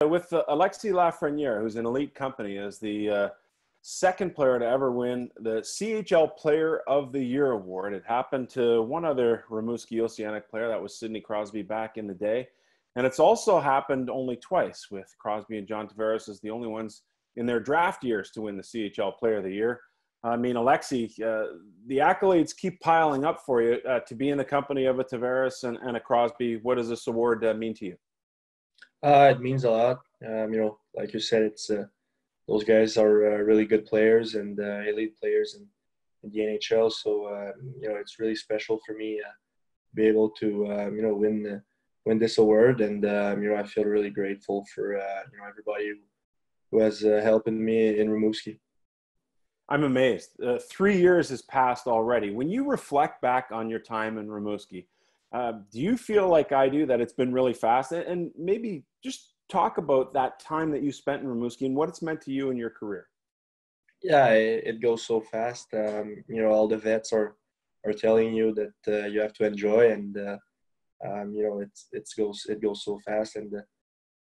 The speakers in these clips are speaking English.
With Alexis Lafrenière, who's an elite company, as the second player to ever win the CHL Player of the Year award. It happened to one other Rimouski Oceanic player, that was Sidney Crosby back in the day. And it's also happened only twice, with Crosby and John Tavares as the only ones in their draft years to win the CHL Player of the Year. I mean, Alexis, the accolades keep piling up for you to be in the company of a Tavares and a Crosby. What does this award mean to you? It means a lot. Like you said, it's those guys are really good players and elite players in the NHL. So it's really special for me to be able to win this award, and I feel really grateful for everybody who has helped me in Rimouski. I'm amazed. 3 years has passed already. When you reflect back on your time in Rimouski, do you feel like I do, that it's been really fast? And maybe just talk about that time that you spent in Rimouski and what it's meant to you in your career. Yeah, it goes so fast. All the vets are telling you that you have to enjoy, and it goes so fast. And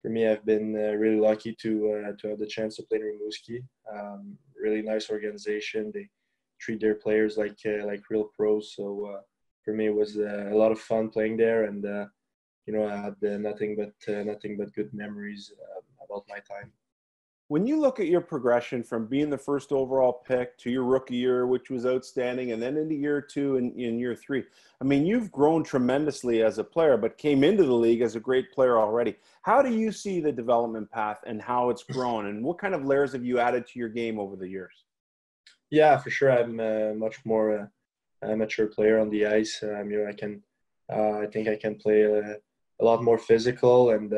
for me, I've been really lucky to have the chance to play in Rimouski. Really nice organization. They treat their players like real pros. So for me, it was a lot of fun playing there, and I had nothing but good memories about my time. When you look at your progression from being the first overall pick to your rookie year, which was outstanding, and then into year two and in year three, I mean, you've grown tremendously as a player, but came into the league as a great player already. How do you see the development path and how it's grown, and what kind of layers have you added to your game over the years? Yeah, for sure. I'm much more a mature player on the ice. I think I can play a lot more physical, and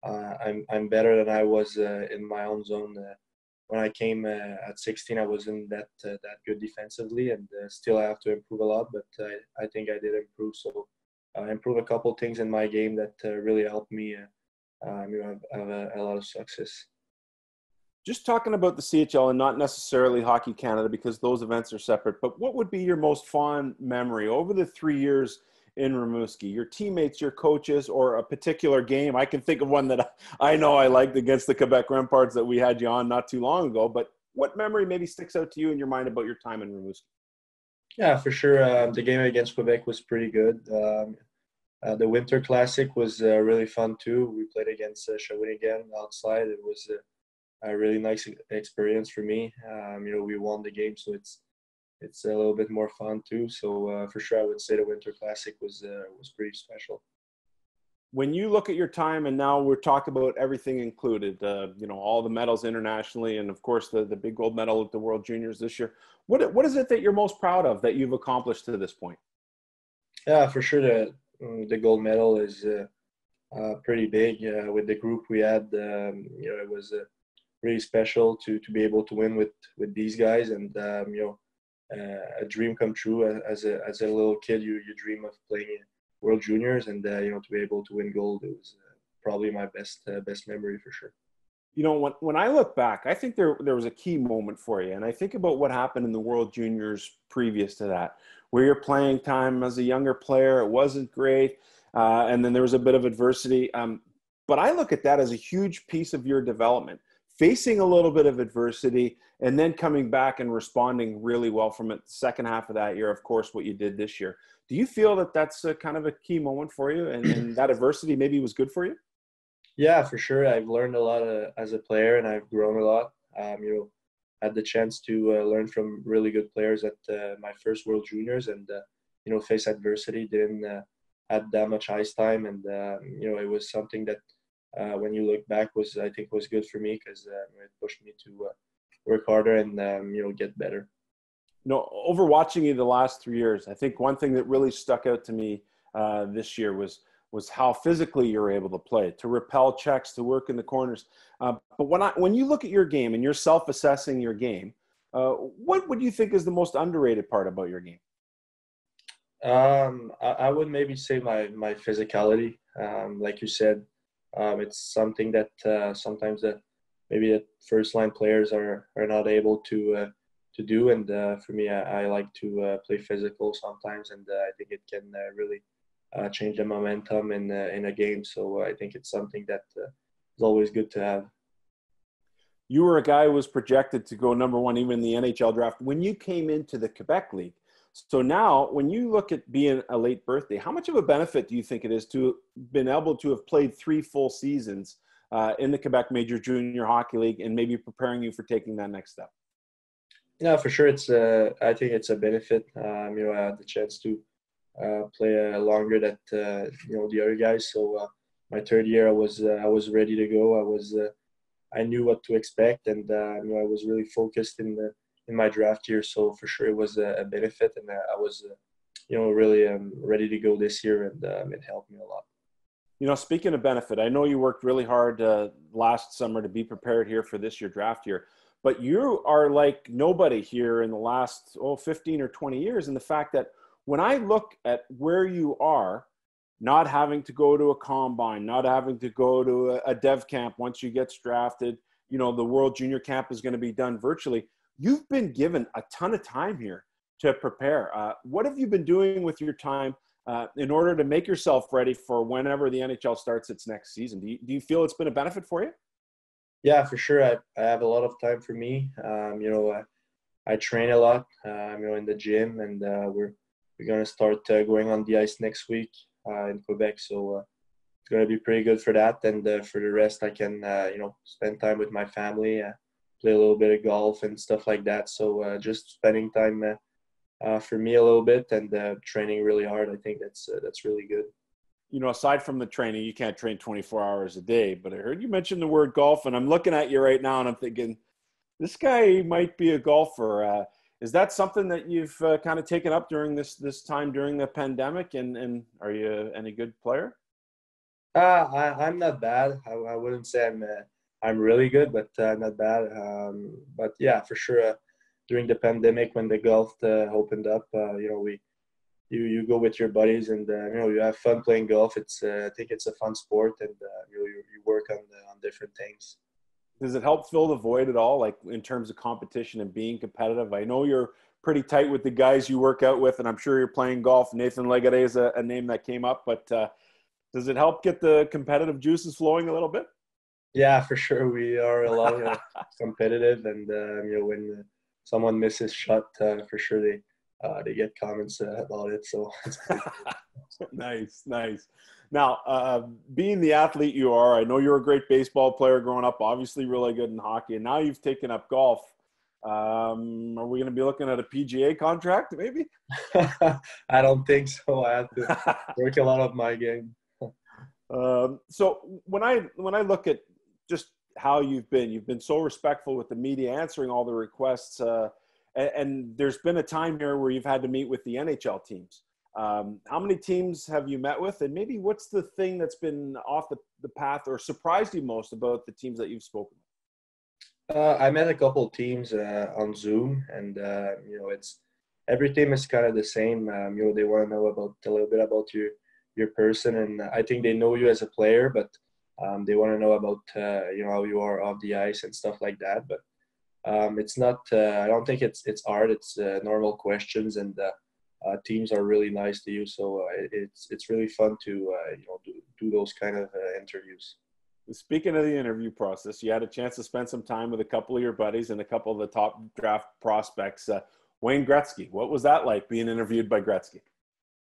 I'm better than I was in my own zone. When I came at 16, I wasn't that good defensively, and still I have to improve a lot. But I think I did improve. So I improved a couple things in my game that really helped me have a lot of success. Just talking about the CHL and not necessarily Hockey Canada, because those events are separate, but what would be your most fond memory over the 3 years in Rimouski? Your teammates, your coaches, or a particular game? I can think of one that I know I liked against the Quebec Remparts that we had you on not too long ago, but what memory maybe sticks out to you in your mind about your time in Rimouski? Yeah, for sure. The game against Quebec was pretty good. The Winter Classic was really fun too. We played against Shawinigan outside. It was a really nice experience for me. We won the game, so it's a little bit more fun too. So for sure, I would say the Winter Classic was pretty special. When you look at your time, and now we're talking about everything included, all the medals internationally, and of course the big gold medal at the World Juniors this year. What is it that you're most proud of that you've accomplished to this point? Yeah, for sure. The gold medal is pretty big. With the group we had, it was really special to be able to win with these guys, and a dream come true. As a little kid, you dream of playing World Juniors, and to be able to win gold, it was probably my best memory for sure. When I look back, I think there was a key moment for you, and I think about what happened in the World Juniors previous to that, where your playing time as a younger player, it wasn't great, and then there was a bit of adversity. But I look at that as a huge piece of your development, facing a little bit of adversity and then coming back and responding really well from it. The second half of that year, of course, what you did this year. Do you feel that that's a kind of a key moment for you, and that adversity maybe was good for you? Yeah, for sure. I've learned a lot as a player, and I've grown a lot. Had the chance to learn from really good players at my first World Juniors, and face adversity. Didn't had that much ice time, and it was something that when you look back I think was good for me, because it pushed me to work harder and get better. Over watching you the last 3 years, I think one thing that really stuck out to me this year was how physically you're able to play, to repel checks, to work in the corners. But when you look at your game and you're self-assessing your game, what would you think is the most underrated part about your game? I would maybe say my physicality. Like you said, it's something that sometimes maybe the first line players are not able to do. And for me, I like to play physical sometimes, and I think it can really change the momentum in a game. So I think it's something that is always good to have. You were a guy who was projected to go number one even in the NHL draft when you came into the Quebec League. So now when you look at being a late birthday, how much of a benefit do you think it is to have been able to have played 3 full seasons in the Quebec Major Junior Hockey League and maybe preparing you for taking that next step? Yeah, for sure. I think it's a benefit. I had the chance to play longer than the other guys. So my third year, I was ready to go. I knew what to expect, and I was really focused in my draft year. So for sure, it was a benefit, and I was really ready to go this year, and it helped me a lot. Speaking of benefit, I know you worked really hard last summer to be prepared here for this year draft year, but you are like nobody here in the last 15 or 20 years in the fact that when I look at where you are, not having to go to a combine, not having to go to a dev camp once you get drafted, the World Junior Camp is going to be done virtually. You've been given a ton of time here to prepare. What have you been doing with your time in order to make yourself ready for whenever the NHL starts its next season? Do you feel it's been a benefit for you? Yeah, for sure. I have a lot of time for me. I train a lot, in the gym, and we're going to start going on the ice next week in Quebec. So it's going to be pretty good for that. And for the rest, I can, spend time with my family, play a little bit of golf and stuff like that. So just spending time for me a little bit and training really hard. I think that's really good. Aside from the training, you can't train 24 hours a day, but I heard you mention the word golf, and I'm looking at you right now and I'm thinking, this guy might be a golfer. Is that something that you've kind of taken up during this time during the pandemic? And are you any good player? I'm not bad. I wouldn't say I'm really good, but not bad. But yeah, for sure. During the pandemic, when the golf opened up, you go with your buddies and you have fun playing golf. I think it's a fun sport, and you work on different things. Does it help fill the void at all, like in terms of competition and being competitive? I know you're pretty tight with the guys you work out with, and I'm sure you're playing golf. Nathan Legare is a name that came up, but does it help get the competitive juices flowing a little bit? Yeah, for sure. We are a lot competitive, and when someone misses shot, for sure they get comments about it. So it's Nice. Now, being the athlete you are, I know you're a great baseball player growing up, obviously really good in hockey, and now you've taken up golf. Are we going to be looking at a PGA contract, maybe? I don't think so. I have to work a lot of my game. So when I look at just how you've been so respectful with the media, answering all the requests, and there's been a time here where you've had to meet with the NHL teams. How many teams have you met with, and maybe what's the thing that's been off the path or surprised you most about the teams that you've spoken with? I met a couple of teams on Zoom, and it's every team is kind of the same. They want to know a little bit about your person, and I think they know you as a player, but they want to know about how you are off the ice and stuff like that. But it's not. I don't think it's hard. It's normal questions, and teams are really nice to you. So it's really fun to do those kind of interviews. Speaking of the interview process, you had a chance to spend some time with a couple of your buddies and a couple of the top draft prospects. Wayne Gretzky, what was that like being interviewed by Gretzky?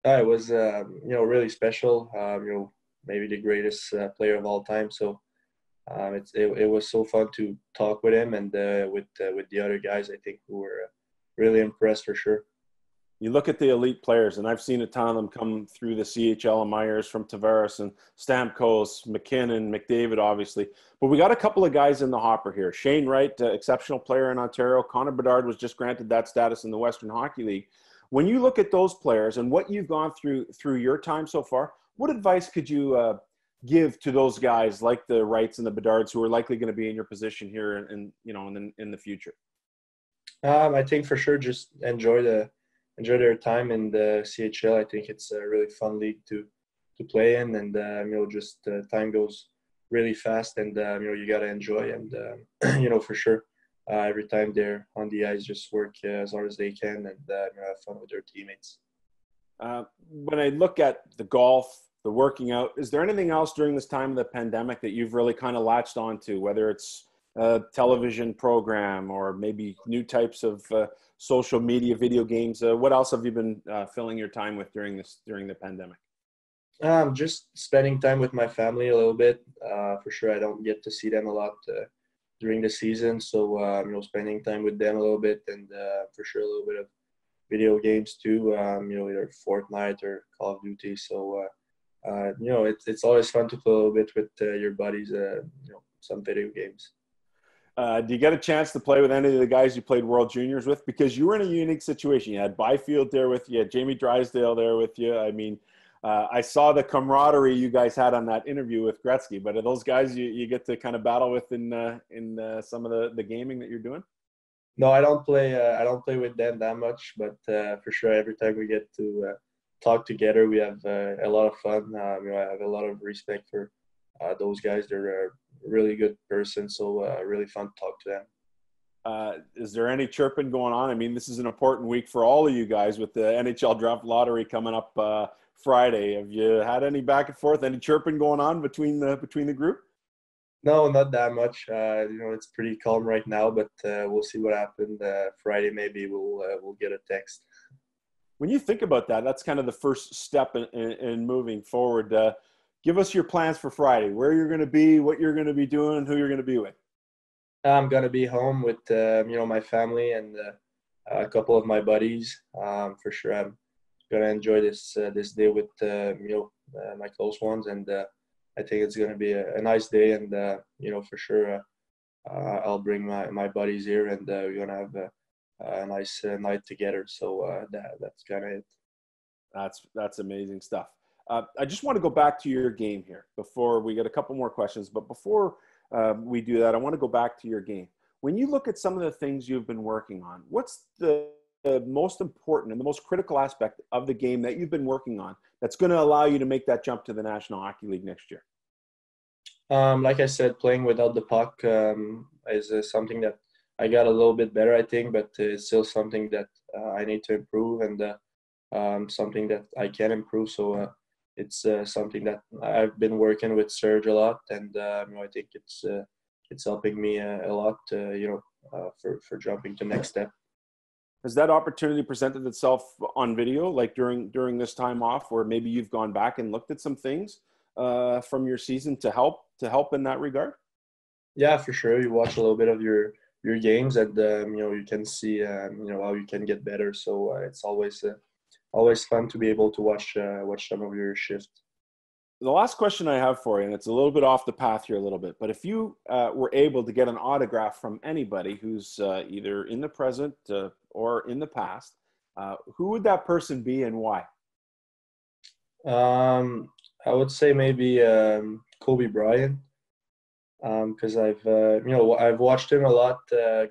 It was really special. Maybe the greatest player of all time. So it was so fun to talk with him and with the other guys. I think who were really impressed for sure. You look at the elite players, and I've seen a ton of them come through the CHL in my years, from Tavares and Stamkos, McKinnon, McDavid, obviously. But we got a couple of guys in the hopper here. Shane Wright, exceptional player in Ontario. Connor Bedard was just granted that status in the Western Hockey League. When you look at those players and what you've gone through your time so far, what advice could you give to those guys like the Wrights and the Bedards who are likely going to be in your position here in the future? I think for sure just enjoy their time in the CHL. I think it's a really fun league to play in, and time goes really fast, and you gotta enjoy, and for sure every time they're on the ice, just work as hard as they can and have fun with their teammates. When I look at the golf, the working out. Is there anything else during this time of the pandemic that you've really kind of latched onto, whether it's a television program or maybe new types of social media, video games? What else have you been filling your time with during the pandemic? Just spending time with my family a little bit. For sure, I don't get to see them a lot during the season, so spending time with them a little bit, and for sure a little bit of video games too. Either Fortnite or Call of Duty. So it's always fun to play a little bit with your buddies. Some video games. Do you get a chance to play with any of the guys you played World Juniors with? Because you were in a unique situation. You had Byfield there with you, you had Jamie Drysdale there with you. I mean, I saw the camaraderie you guys had on that interview with Gretzky, but are those guys you get to kind of battle with in some of the gaming that you're doing? No, I don't play. I don't play with them that much, but for sure, every time we get to talk together, we have a lot of fun. I have a lot of respect for those guys. They're a really good person, so really fun to talk to them. Is there any chirping going on? I mean, this is an important week for all of you guys with the NHL Draft Lottery coming up Friday. Have you had any back and forth, any chirping going on between the group? No, not that much. It's pretty calm right now, but we'll see what happens. Friday, maybe we'll get a text. When you think about that, that's kind of the first step in moving forward. Give us your plans for Friday, where you're going to be, what you're going to be doing, and who you're going to be with. I'm going to be home with, my family and a couple of my buddies. For sure, I'm going to enjoy this day with, my close ones. And I think it's going to be a nice day. And, for sure, I'll bring my buddies here, and we're going to have a nice night together. So that's kind of it. That's amazing stuff. I just want to go back to your game here before we get a couple more questions. But before we do that, I want to go back to your game. When you look at some of the things you've been working on, what's the most important and the most critical aspect of the game that you've been working on that's going to allow you to make that jump to the National Hockey League next year? Like I said, playing without the puck is something that I got a little bit better, I think, but it's still something that I need to improve, and something that I can improve. So it's something that I've been working with Serge a lot, and I think it's helping me a lot, for jumping to next step. Has that opportunity presented itself on video, like during this time off, where maybe you've gone back and looked at some things from your season to help in that regard? Yeah, for sure. You watch a little bit of your games, and you can see how you can get better. So it's always fun to be able to watch some of your shift. The last question I have for you, and it's a little bit off the path here a little bit, but if you were able to get an autograph from anybody who's either in the present or in the past, who would that person be and why? I would say maybe Kobe Bryant, because I've watched him a lot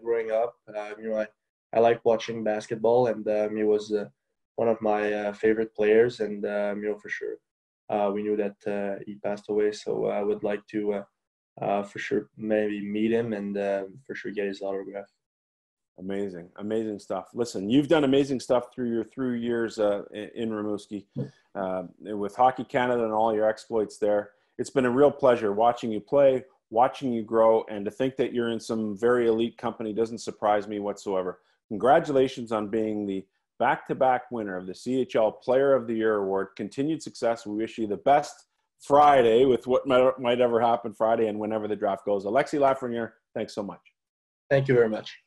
growing up. I like watching basketball, and he was one of my favorite players, and for sure. We knew that he passed away, so I would like to, for sure, maybe meet him and for sure get his autograph. Amazing stuff. Listen, you've done amazing stuff through your years in Rimouski with Hockey Canada and all your exploits there. It's been a real pleasure watching you play, watching you grow, and to think that you're in some very elite company doesn't surprise me whatsoever. Congratulations on being the back-to-back winner of the CHL Player of the Year award. Continued success. We wish you the best Friday with what might ever happen Friday and whenever the draft goes. Alexis Lafrenière, thanks so much. Thank you very much.